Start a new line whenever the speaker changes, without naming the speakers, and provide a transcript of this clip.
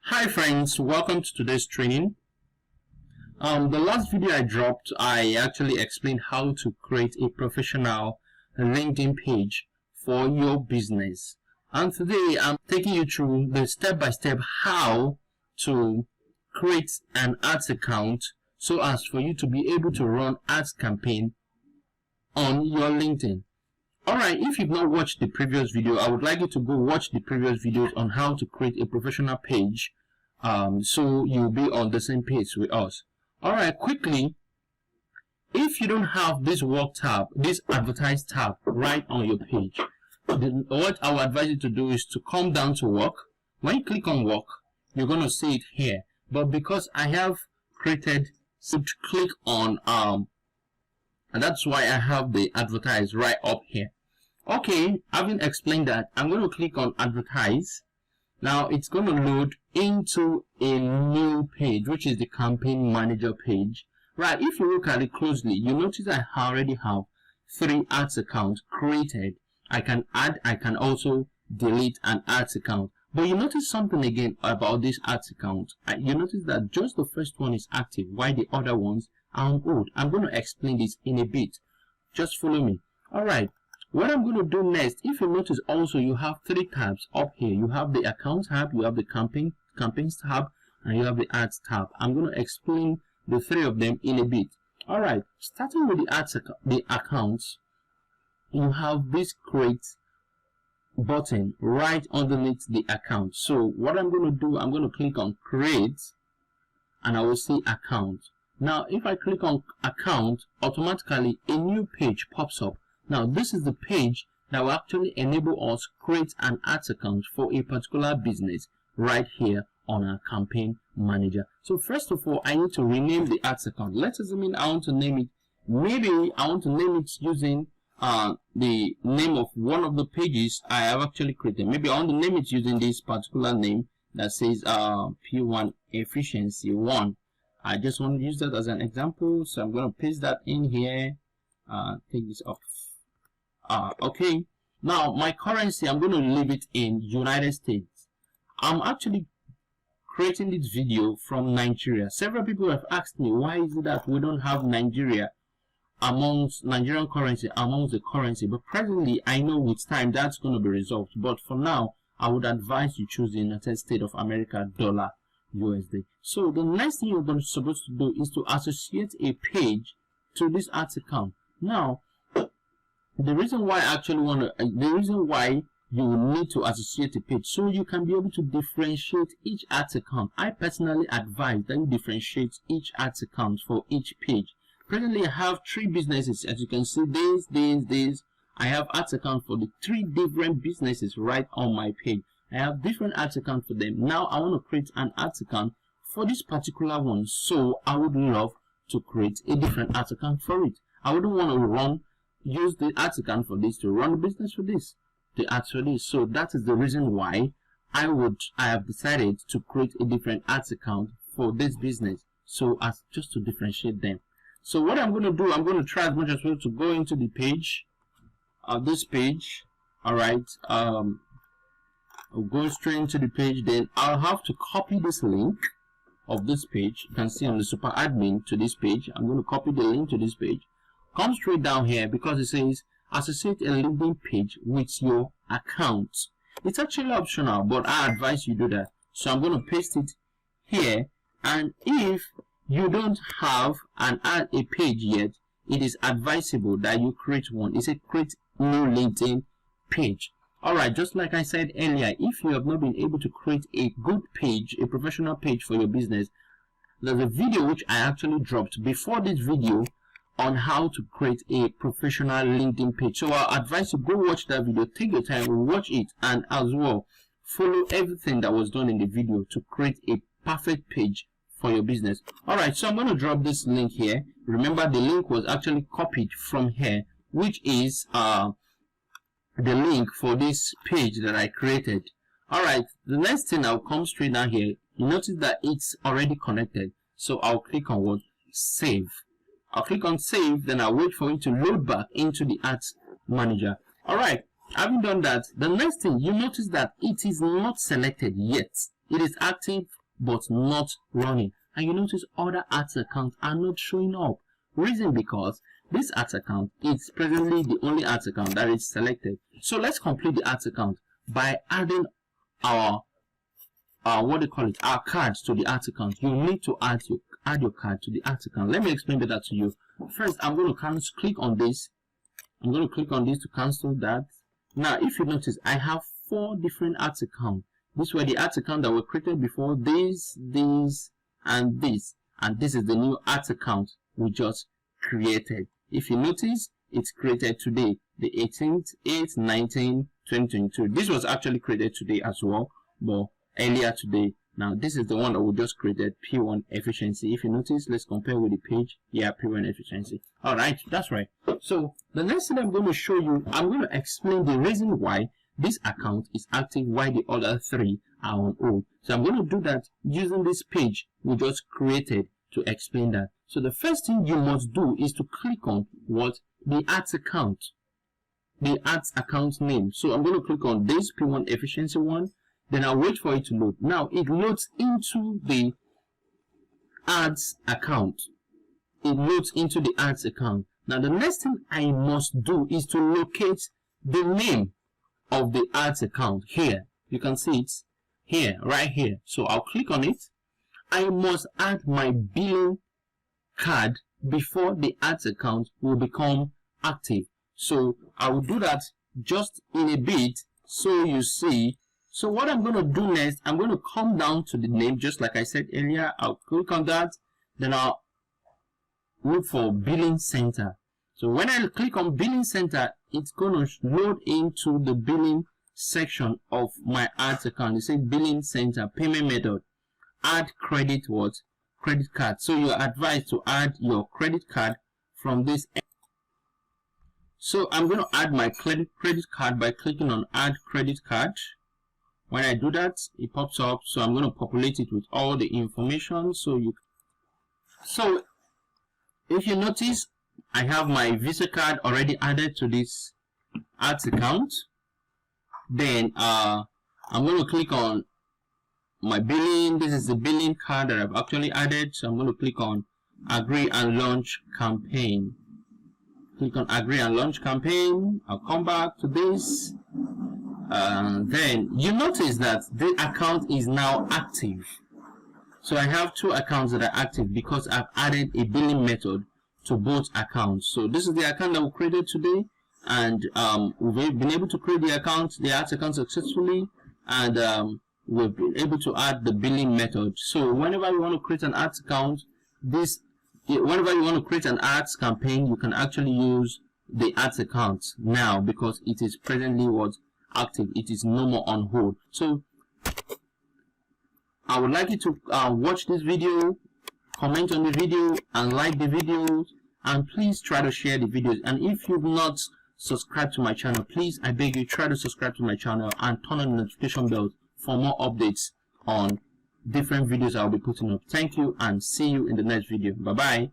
Hi friends, welcome to today's training. The last video I dropped, I actually explained how to create a professional LinkedIn page for your business. And today I'm taking you through the step-by-step how to create an ads account so as for you to be able to run ads campaign on your LinkedIn. Alright, if you've not watched the previous video, I would like you to go watch the previous videos on how to create a professional page so you'll be on the same page with us. Alright, quickly, if you don't have this work tab, this advertise tab right on your page, then what I would advise you to do is to come down to work. When you click on work, you're going to see it here. But because I have created, so to click on and that's why I have the advertise right up here. Okay, having explained that, I'm going to click on advertise. Now it's going to load into a new page, which is the campaign manager page. Right, if you look at it closely, you notice I already have 3 ads accounts created. I can add, I can also delete an ads account. But you notice something again about this ads account. You notice that just the first one is active, while the other ones are on hold. I'm going to explain this in a bit. Just follow me. Alright, what I'm going to do next, if you notice also you have 3 tabs up here. You have the account tab, you have the campaigns tab, and you have the ads tab. I'm going to explain the 3 of them in a bit. Alright, starting with the accounts, you have this create button right underneath the account. So what I'm going to do, I'm going to click on create and I will see account. Now if I click on account, automatically a new page pops up. Now this is the page that will actually enable us create an ads account for a particular business right here on our campaign manager. So first of all, I need to rename the ads account. Let's assume I want to name it, maybe I want to name it using the name of one of the pages I have actually created. Maybe I want to name it using this particular name that says P1 efficiency 1. I just want to use that as an example, so I'm going to paste that in here. Take this off. Okay, now my currency, I'm going to leave it in United States. I'm actually creating this video from Nigeria. Several people have asked me, why is it that we don't have Nigeria amongst Nigerian currency amongst the currency? But presently, I know with time that's going to be resolved. But for now, I would advise you choose the United States of America dollar USD. So the next thing you're supposed to do is to associate a page to this ads account. Now, the reason why you will need to associate a page, so you can be able to differentiate each ads account. I personally advise that you differentiate each ads account for each page. Presently, I have 3 businesses. As you can see, this. I have ads account for the 3 different businesses right on my page. I have different ads account for them. Now, I want to create an ads account for this particular one. So, I would love to create a different ads account for it. I wouldn't want to use the ads account for this to run the business for this, the ads for this. So that is the reason why I have decided to create a different ads account for this business, so as just to differentiate them. So what I'm going to do, I'm going to try as much as possible to go into the page, this page. Alright, I'll go straight into the page. Then I'll have to copy this link of this page. You can see on the super admin to this page. I'm going to copy the link to this page. Come straight down here because it says associate a LinkedIn page with your account. It's actually optional, but I advise you do that. So I'm going to paste it here. And if you don't have a page yet, it is advisable that you create one. It's a create new LinkedIn page. Alright, just like I said earlier, if you have not been able to create a good page, a professional page for your business, there's a video which I actually dropped before this video on how to create a professional LinkedIn page. So I advise you go watch that video, take your time, watch it, and as well follow everything that was done in the video to create a perfect page for your business. Alright, so I'm going to drop this link here. Remember, the link was actually copied from here, which is the link for this page that I created. Alright, the next thing, I'll come straight down here. You notice that it's already connected, so I'll click on what? Save. I'll click on save, then I'll wait for it to load back into the ads manager. Alright, having done that, the next thing, you notice that it is not selected yet. It is active but not running. And you notice other ads accounts are not showing up. Reason because this ads account is presently the only ads account that is selected. So let's complete the ads account by adding our our cards to the ads account. You need to add your card to the ads account. Let me explain better to you. First, I'm going to click on this. I'm going to click on this to cancel that. Now, if you notice, I have 4 different ads accounts. These were the ads account that were created before. These, and this. And this is the new ads account we just created. If you notice, it's created today, the 18th, 8th, 19th, 2022. This was actually created today as well, but earlier today. Now, this is the one that we just created, P1 efficiency. If you notice, let's compare with the page. Yeah, P1 efficiency. All right, that's right. So the next thing I'm going to show you, I'm going to explain the reason why this account is active, why the other 3 are on hold. So I'm going to do that using this page we just created to explain that. So the first thing you must do is to click on the ads account, the ads account name. So I'm going to click on this P1 efficiency one. Then I'll wait for it to load. Now it loads into the ads account. It loads into the ads account. Now the next thing I must do is to locate the name of the ads account here. You can see it here, right here. So I'll click on it. I must add my billing card before the ads account will become active. So I will do that just in a bit so you see. So what I'm going to do next, I'm going to come down to the name, just like I said earlier. I'll click on that. Then I'll look for billing center. So when I click on billing center, it's going to load into the billing section of my ads account. It says billing center, payment method, add credit card. So you're advised to add your credit card from this. So I'm going to add my credit card by clicking on add credit card. When I do that, it pops up. So I'm going to populate it with all the information. So if you notice, I have my Visa card already added to this ads account. Then I'm going to click on my billing. This is the billing card that I've actually added. So I'm going to click on agree and launch campaign. Click on agree and launch campaign. I'll come back to this. Then you notice that the account is now active. So I have 2 accounts that are active because I've added a billing method to both accounts. So this is the account that we created today, and we've been able to create the ads account successfully, and we've been able to add the billing method. So whenever you want to create an ads account, whenever you want to create an ads campaign, you can actually use the ads account now because it is presently active. It is no more on hold. So I would like you to watch this video, comment on the video, and like the videos, and please try to share the videos. And if you've not subscribed to my channel, please, I beg you, try to subscribe to my channel and turn on the notification bell for more updates on different videos I'll be putting up. Thank you, and see you in the next video. Bye bye.